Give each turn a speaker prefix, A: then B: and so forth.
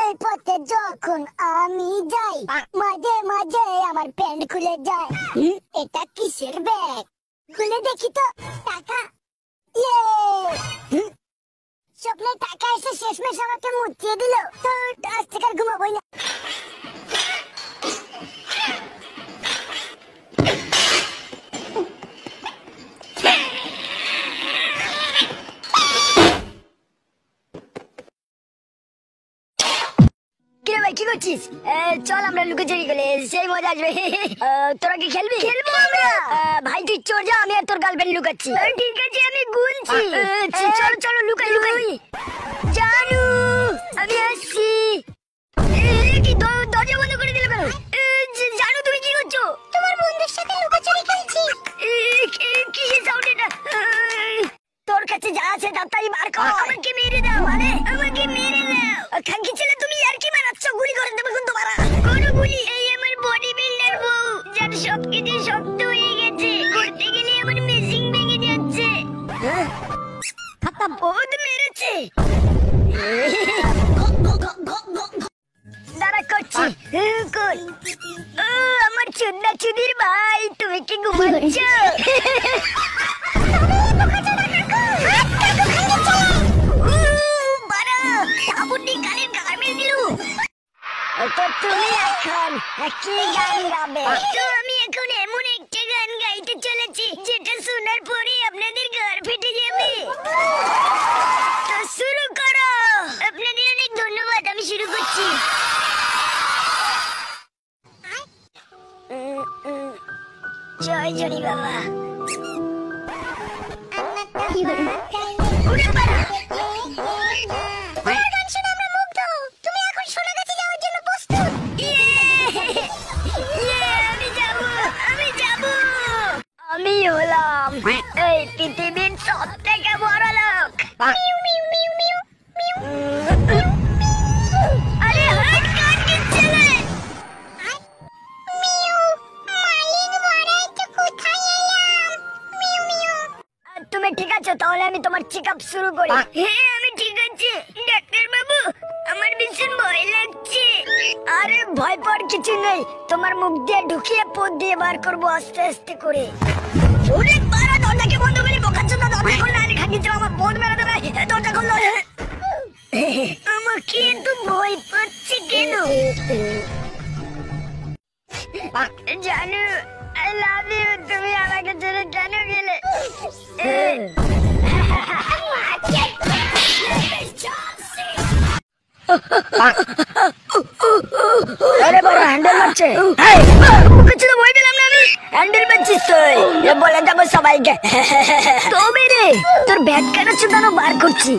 A: স্কুলের পথে যখন আমি যাই মাঝে মাঝে আমার প্যান্ট খুলে যায়। এটা কিসের ব্যাগ? খুলে দেখি তো। টাকা। স্বপ্নে টাকা এসে শেষমেশ আমাকে মুচিয়ে দিল। তো আজ থেকে আর ঘুমাবোই না। কি করছিস? চল আমরা লুকোচুরি খেলে, সেই মজা আসবে। তোরা কি খেলবি? খেলবো আমরা। ভাই তুই চোর যা, আমি আর তোর গার্লফ্রেন্ড লুকাচ্ছি। ঠিক আছে আমি গুনছি। চলো চলো লুকাই লুকাই। জানু আমি আসছি। কি দরজা বন্ধ করে দিলে কেন? জানু তুমি কি করছো? তোমার বন্ধুর সাথে লুকোচুরি খেলছি। কিসের সাউন্ড এটা? তোর কাছে যা আছে তাই বার কর। আমাকে মেরে দাও। মানে আমাকে মেরে দাও। খাঙ্কি ছেলে তুমি আর কি মারাচ্ছ? গুলি করে দেবে কিন্তু মারা। কোন গুলি? এই আমার বডি বিল্ডার বউ যার সবকিছু শক্ত হয়ে গেছে, করতে গেলে আমার মেশিন ভেঙে যাচ্ছে। বহুত মেরেছে। দাঁড়া করছি। আমার চুদনা চুদির ভাই, তুমি কি ঘুমাচ্ছ? তুমি এখন কি গান গাবে? তো আমি এখন এমন একটা গান গাইতে চলেছি যেটা শোনার পরে আপনাদের ঘর ফেটে যাবে। তো শুরু করো। আপনাদের অনেক ধন্যবাদ। আমি শুরু করছি। জয় জনি বাবা। আমি হলাম এই পৃথিবীর সব থেকে বড় লোক। আরে হাট কাট দিচ্ছে রে। তুমি ঠিক আছো? তাহলে আমি তোমার চেক আপ শুরু করি। হ্যাঁ আমি ঠিক আছি ডাক্তার বাবু, আমার ভীষণ ভয় লাগছে। আরে ভয় পাওয়ার কিছু নেই, তোমার মুখ দিয়ে ঢুকিয়ে পথ দিয়ে বার করবো আস্তে আস্তে করে। ওরে বাড়া, দরজাকে বন্ধ করে বোকাচ্ছ না। দরজা খুললে আমি খাচ্ছি, আমার বোন মেরে দেবে। দরজা খুললো। আমাকে এত ভয় পাচ্ছে কেন? জানু আই লাভ ইউ। তুমি আমাকে ছেড়ে কেন গেলে? আরে বড় হ্যান্ডেল মারছে। কিছু তো বই দিলাম না আমি। হ্যান্ডেল মারছিস তুই? বলে যাবো সবাইকে। তবে রে তোর ব্যাগ কেন চুদানো বার করছি।